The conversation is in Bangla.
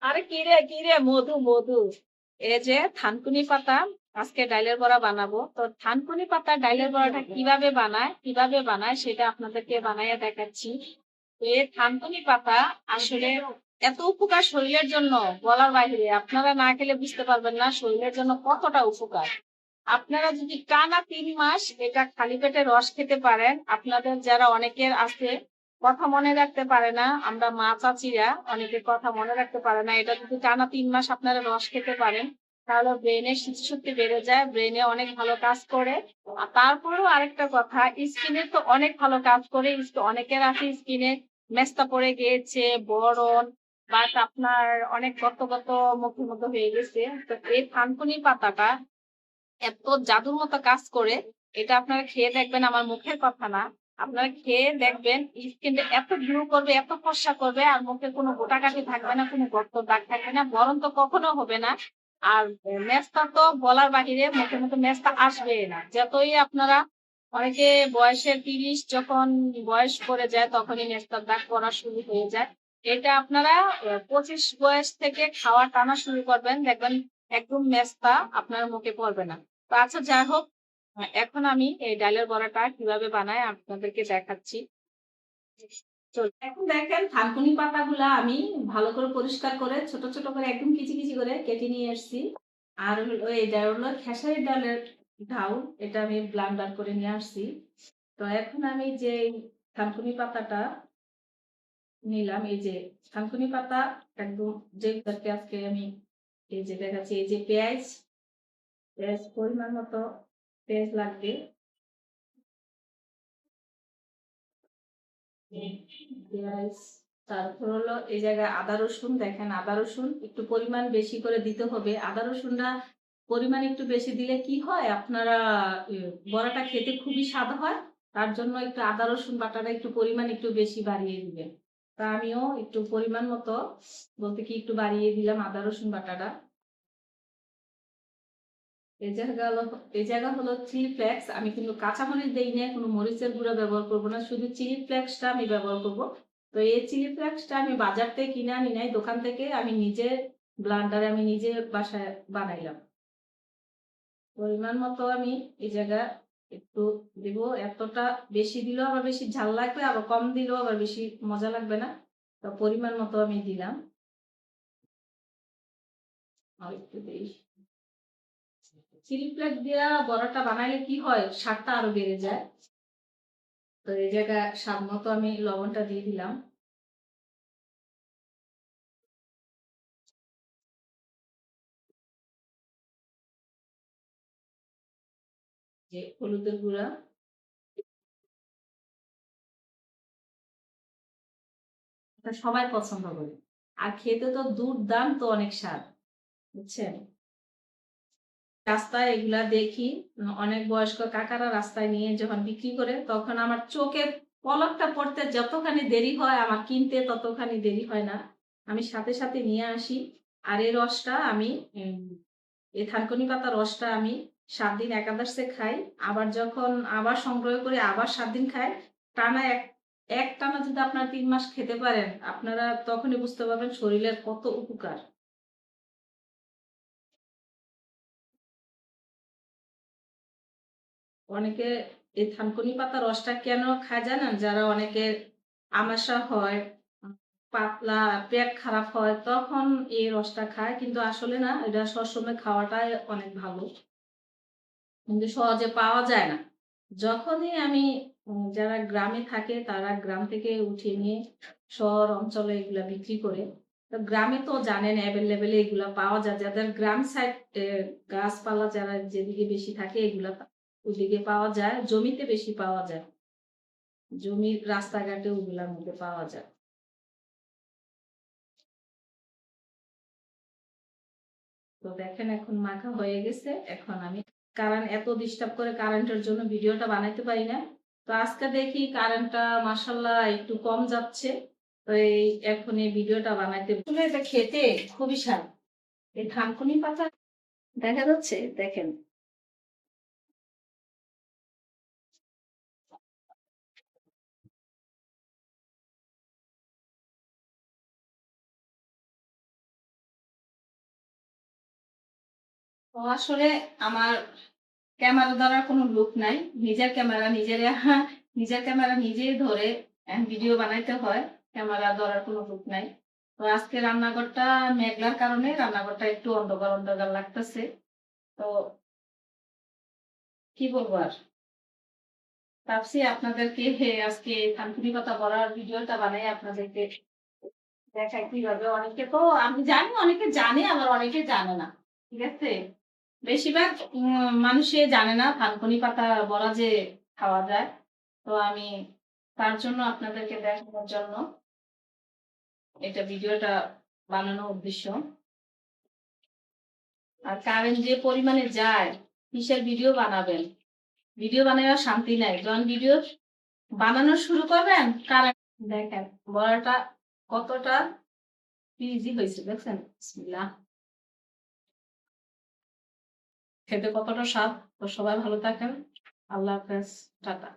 আরে কি রে মধু মধু, এই যে থানকুনি পাতা, আজকে ডাইলের বড়া বানাবো। তো থানকুনি পাতা ডাইলের বড়াটা কিভাবে বানায় সেটা আপনাদেরকে বানাইয়া দেখাচ্ছি। তো এই থানকুনি পাতা আসলে এত উপকার শরীরের জন্য বলার বাইরে, আপনারা না খেলে বুঝতে পারবেন না শরীরের জন্য কতটা উপকার। আপনারা যদি টানা 3 মাস এটা খালি পেটে রস খেতে পারেন, আপনাদের যারা অনেকের আছে কথা মনে রাখতে পারে না, আমরা মা চাচিরা অনেকের কথা মনে রাখতে পারে না, এটা যদি টানা 3 মাস আপনারা রস খেতে পারেন তাহলে ব্রেনের স্মৃতিশক্তি বেড়ে যায়, ব্রেনে অনেক ভালো কাজ করে। আর তারপরেও আরেকটা কথা, স্কিনে তো অনেক ভালো কাজ করে। অনেকের আছে স্কিনে মেস্তা পড়ে গিয়েছে, বরণ বা আপনার অনেক গত গত মুখের মতো হয়ে গেছে। তো এই থানকুনি পাতাটা এত জাদুর মতো কাজ করে, এটা আপনারা খেয়ে দেখবেন, আমার মুখের কথা না, আপনারা খেয়ে দেখবেন স্কিনটা এত গ্লো করবে, এত ফর্সা করবে, আর মুখে কোনো গোটাকাটি থাকবে না, কোনো গর্ত দাগ থাকবে না, বরণ তো কখনো হবে না। আর মেস্তা তো বলার বাহিরে, মুখের মতো মেস্তা আসবে না। যতই আপনারা, অনেকে বয়সের 30 যখন বয়স করে যায় তখনই মেস্তার দাগ পড়া শুরু হয়ে যায়। এটা আপনারা 25 বয়স থেকে খাওয়া টানা শুরু করবেন, দেখবেন একদম মেস্তা আপনার মুখে পড়বে না। তো আচ্ছা, যাই হোক, এখন আমি এই ডালের বড়াটা কিভাবে বানাই আপনাদেরকে দেখাচ্ছি। এখন দেখেন থানকুনি পাতাগুলা আমি ভালো করে পরিষ্কার করে ছোট ছোট করে একদম কিচি কিচি করে কেটে নিয়ে এসেছি। আর হলো এটা হলো খেসারি ডালের ঢাউল, এটা আমি ব্লান্ডার করে নিয়ে আসছি। তো এখন আমি যে থানকুনি পাতাটা নিলাম, এই যে থানকুনি পাতা একদম, যে আজকে আমি এই যে দেখাচ্ছি, এই যে পেঁয়াজ, পরিমাণ মতো পেঁয়াজ লাগবে। পেঁয়াজ, তারপর হলো এই জায়গায় আদা রসুন, দেখেন আদা রসুন একটু পরিমাণ বেশি করে দিতে হবে। আদা রসুনটা পরিমাণ একটু বেশি দিলে কি হয়, আপনারা বড়াটা খেতে খুবই স্বাদ হয়। তার জন্য একটু আদা রসুন বাটাটা একটু পরিমাণ একটু বেশি বাড়িয়ে দিবেন। তা আমিও একটু পরিমাণ মতো, বলতে কি একটু বাড়িয়ে দিলাম আদা রসুন বাটাটা। এই জায়গা হলো চিলি ফ্লেক্স, আমি কিন্তু কাঁচামরিচ দেই না, কোনো মরিচের গুঁড়া ব্যবহার করবো না, শুধু চিলি ফ্লেক্সটা আমি ব্যবহার করব। তো এই চিলি ফ্লেক্সটা আমি বাজার থেকে কিনে আনি নাই, দোকান থেকে আমি নিজে ব্লান্ডারে আমি নিজে বাসায় বানাইলাম। পরিমাণ মতো আমি এই জায়গা একটু দিব। এতটা বেশি দিলেও আবার বেশি ঝাল লাগবে, আবার কম দিলেও আবার বেশি মজা লাগবে না। তো পরিমাণ মতো আমি দিলাম। আর একটু দিই। চিলি ফ্লেক্স দিয়া বড়াটা বানাইলে কি হয়, স্বাদটা আরো বেড়ে যায়। তো এই জায়গায় স্বাদ মতো আমি লবণটা দিয়ে দিলাম। যে হলুদের গুঁড়া, এটা সবাই পছন্দ করে, আর খেতে তো দুর্দান্ত অনেক স্বাদ, বুঝছেন। রাস্তায় এগুলা দেখি, অনেক বয়স্ক কাকারা রাস্তায় নিয়ে যখন বিক্রি করে, তখন আমার চোখে পলকটা পড়তে যতখানি দেরি হয়, আমার কিনতে ততখানি দেরি হয় না, আমি সাথে সাথে নিয়ে আসি। আর এই রসটা আমি, এই থানকুনি পাতা রসটা আমি 7 দিন একাদশে খাই। আবার যখন আবার সংগ্রহ করে আবার 7 দিন খাই। টানা এক টানা যদি আপনারা 3 মাস খেতে পারেন, আপনারা তখনই বুঝতে পারবেন শরীরের কত উপকার। অনেকে এই থানকুনি পাতা রসটা কেন খায় জানেন? যারা অনেকের আমাশা হয়, পাতলা পেট খারাপ হয়, তখন এই রসটা খায়। কিন্তু আসলে না, এটা সবসময় খাওয়াটাই অনেক ভালো, কিন্তু সহজে পাওয়া যায় না। যখনই আমি, যারা গ্রামে থাকে তারা গ্রাম থেকে উঠিয়ে নিয়ে শহর অঞ্চলে এগুলা বিক্রি করে। তো গ্রামে তো জানেন অ্যাভেলেবেল এগুলা পাওয়া যায়, যাদের গ্রাম সাইড, গাছপালা যারা যেদিকে বেশি থাকে এগুলা ওদিকে পাওয়া যায়, জমিতে বেশি পাওয়া যায়, জমির রাস্তাঘাটে ওগুলার মধ্যে পাওয়া যায়। তো দেখেন এখন মাখা হয়ে গেছে। এখন আমি, কারণ এত ডিস্টার্ব করে কারেন্টের জন্য ভিডিওটা বানাইতে পারি না। তো আজকে দেখি কারেন্টটা মাশাল্লাহ একটু কম যাচ্ছে। তো এই এখন এই ভিডিওটা বানাইতে, আসলে এটা খেতে খুবই স্বাদ। এই থানকুনি পাতা দেখা যাচ্ছে, দেখেন। তো আসলে আমার ক্যামেরা ধরার কোনো লোক নাই, নিজের ক্যামেরা নিজের ক্যামেরা নিজেই ধরে ভিডিও বানাইতে হয়, ক্যামেরা ধরার কোনো লোক নাই। তো আজকে রান্নাঘরটা মেঘলার কারণে রান্নাঘরটা একটু অন্ধকার অন্ধকার লাগতেছে। তো কি বলবো আর, ভাবছি আপনাদেরকে আজকে থানকুনি পাতা বড়ার ভিডিওটা বানাই আপনাদেরকে দেখাই কিভাবে। অনেকে তো আমি জানি, অনেকে জানে আবার অনেকে জানে না, ঠিক আছে। বেশিরভাগ মানুষে জানে না থানকুনি পাতা বড়া যে খাওয়া যায়। তো আমি তার জন্য আপনাদেরকে দেখানোর জন্য এটা ভিডিওটা বানানোর উদ্দেশ্য। আর কারেন্ট যে পরিমাণে যায়, কিসের ভিডিও বানাবেন, ভিডিও বানানোর শান্তি নাই। যখন ভিডিও বানানো শুরু করবেন কারেন্ট, দেখেন বড়াটা কতটা ইজি হয়েছে, দেখছেন? বিসমিল্লাহ। খেতে কতটা স্বাদ। তো সবাই ভালো থাকেন, আল্লাহ হাফেজ, টাটা।